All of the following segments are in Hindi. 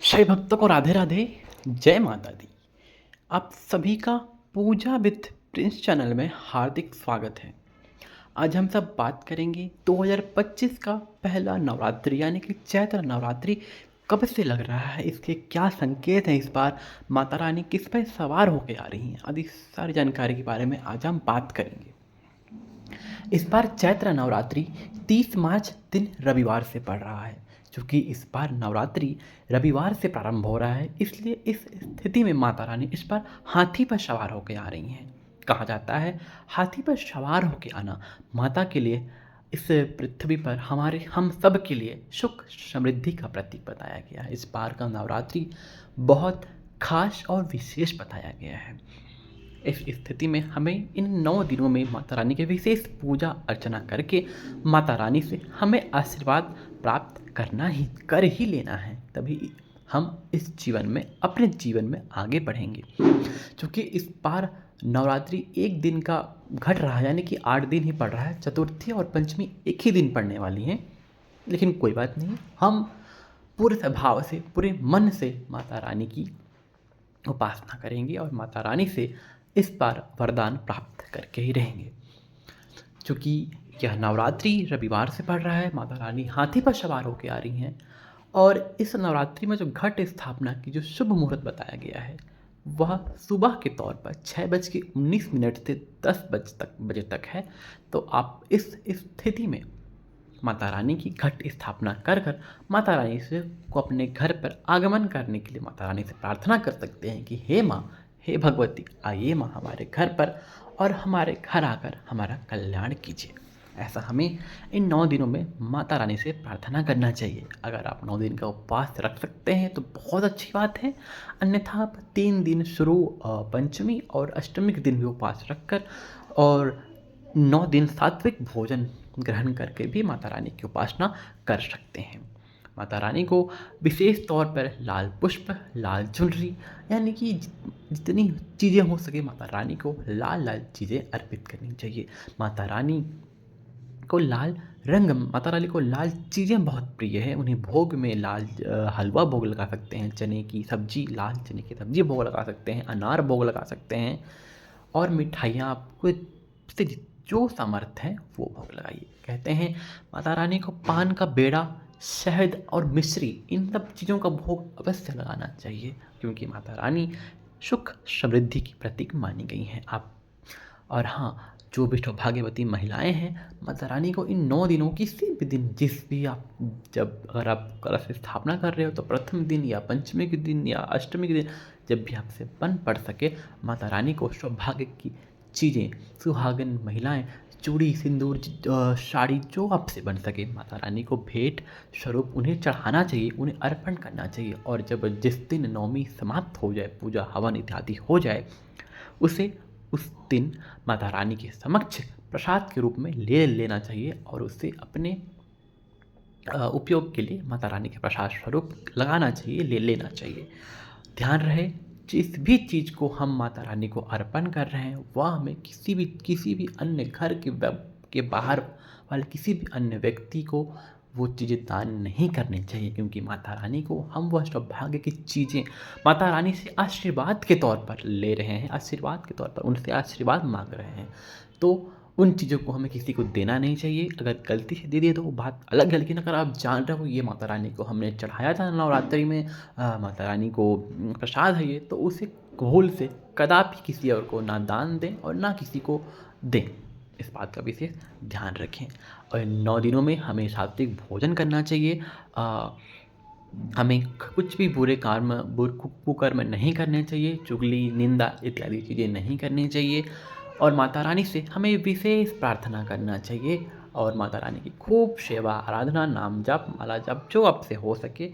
शैव भक्तों को राधे राधे। जय माता दी। आप सभी का पूजा विद प्रिंस चैनल में हार्दिक स्वागत है। आज हम सब बात करेंगे 2025 का पहला नवरात्रि यानी कि चैत्र नवरात्रि कब से लग रहा है, इसके क्या संकेत हैं, इस बार माता रानी किस पर सवार होकर आ रही हैं, आदि सारी जानकारी के बारे में आज हम बात करेंगे। इस बार चैत्र नवरात्रि 30 मार्च दिन रविवार से पड़ रहा है। क्योंकि इस बार नवरात्रि रविवार से प्रारंभ हो रहा है, इसलिए इस स्थिति में माता रानी इस बार हाथी पर सवार होकर आ रही हैं। कहा जाता है हाथी पर सवार होकर आना माता के लिए इस पृथ्वी पर हम सब के लिए सुख समृद्धि का प्रतीक बताया गया है। इस बार का नवरात्रि बहुत खास और विशेष बताया गया है। इस स्थिति में हमें इन 9 दिनों में माता रानी के विशेष पूजा अर्चना करके माता रानी से हमें आशीर्वाद प्राप्त कर ही लेना है, तभी हम इस जीवन में अपने जीवन में आगे बढ़ेंगे। क्योंकि इस बार नवरात्रि एक दिन का घट रहा है, यानी कि 8 दिन ही पड़ रहा है। चतुर्थी और पंचमी एक ही दिन पड़ने वाली हैं, लेकिन कोई बात नहीं, हम पूरे स्वभाव से पूरे मन से माता रानी की उपासना करेंगे और माता रानी से इस बार वरदान प्राप्त करके ही रहेंगे। क्योंकि यह नवरात्रि रविवार से पड़ रहा है, माता रानी हाथी पर सवार होकर आ रही हैं और इस नवरात्रि में जो घट स्थापना की जो शुभ मुहूर्त बताया गया है वह सुबह के तौर पर 6:19 से 10 बजे तक है। तो आप इस स्थिति में माता रानी की घट स्थापना कर माता रानी से को अपने घर पर आगमन करने के लिए माता रानी से प्रार्थना कर सकते हैं कि हे माँ, हे भगवती, आइए माँ हमारे घर पर और हमारे घर आकर हमारा कल्याण कीजिए। ऐसा हमें इन 9 दिनों में माता रानी से प्रार्थना करना चाहिए। अगर आप 9 दिन का उपवास रख सकते हैं तो बहुत अच्छी बात है, अन्यथा आप 3 दिन शुरू पंचमी और अष्टमी के दिन भी उपवास रखकर और 9 दिन सात्विक भोजन ग्रहण करके भी माता रानी की उपासना कर सकते हैं। माता रानी को विशेष तौर पर लाल पुष्प, लाल चुनरी, यानी कि जितनी चीज़ें हो सके माता रानी को लाल लाल चीज़ें अर्पित करनी चाहिए। माता रानी को लाल चीज़ें बहुत प्रिय है। उन्हें भोग में लाल हलवा भोग लगा सकते हैं, चने की सब्जी, लाल चने की सब्जी भोग लगा सकते हैं, अनार भोग लगा सकते हैं और मिठाइयाँ आपको से जो सामर्थ्य है वो भोग लगाइए। कहते हैं माता रानी को पान का बेड़ा, शहद और मिश्री, इन सब चीज़ों का भोग अवश्य लगाना चाहिए, क्योंकि माता रानी सुख समृद्धि की प्रतीक मानी गई हैं। आप और हाँ, जो भी सौभाग्यवती महिलाएं हैं, माता रानी को इन 9 दिनों किसी भी दिन अगर आप कलश स्थापना कर रहे हो तो प्रथम दिन या पंचमी के दिन या अष्टमी के दिन, जब भी आपसे बन पड़ सके, माता रानी को सौभाग्य की चीज़ें, सुहागन महिलाएं चूड़ी, सिंदूर, साड़ी, जो आपसे बन सके माता रानी को भेंट स्वरूप उन्हें चढ़ाना चाहिए, उन्हें अर्पण करना चाहिए। और जब जिस दिन नवमी समाप्त हो जाए, पूजा हवन इत्यादि हो जाए, उस दिन माता रानी के समक्ष प्रसाद के रूप में ले लेना चाहिए और उसे अपने उपयोग के लिए माता रानी के प्रसाद स्वरूप लगाना चाहिए, ले लेना चाहिए। ध्यान रहे, जिस भी चीज़ को हम माता रानी को अर्पण कर रहे हैं वह हमें किसी भी अन्य घर के बाहर वाले किसी भी अन्य व्यक्ति को वो चीज़ें दान नहीं करनी चाहिए, क्योंकि माता रानी को हम वह सौभाग्य की चीज़ें माता रानी से आशीर्वाद के तौर पर ले रहे हैं, आशीर्वाद के तौर पर उनसे आशीर्वाद मांग रहे हैं। तो उन चीज़ों को हमें किसी को देना नहीं चाहिए। अगर गलती से दे दिए तो वो बात अलग है, लेकिन अगर आप जान रहे हो ये माता रानी को हमने चढ़ाया था नवरात्रि में, माता रानी को प्रसाद है ये, तो उसे भूल से कदापि किसी और को ना दान दें और ना किसी को दें। इस बात का विशेष ध्यान रखें। और 9 दिनों में हमें सात्विक भोजन करना चाहिए। हमें कुछ भी कुकर्म नहीं करने चाहिए, चुगली, निंदा इत्यादि चीज़ें नहीं करनी चाहिए। और माता रानी से हमें विशेष प्रार्थना करना चाहिए और माता रानी की खूब सेवा, आराधना, नाम जप, माला जप, जो आपसे हो सके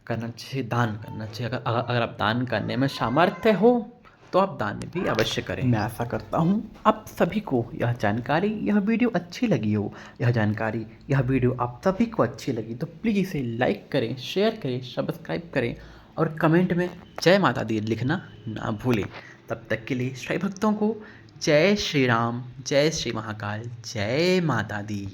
करना चाहिए, दान करना चाहिए। अगर आप दान करने में सामर्थ्य हो तो आप दान भी अवश्य करें। मैं आशा करता हूँ आप सभी को यह वीडियो अच्छी लगी हो। यह वीडियो आप सभी को अच्छी लगी तो प्लीज़ इसे लाइक करें, शेयर करें, सब्सक्राइब करें और कमेंट में जय माता दी लिखना ना भूलें। तब तक के लिए सभी भक्तों को जय श्री राम, जय श्री महाकाल, जय माता दी।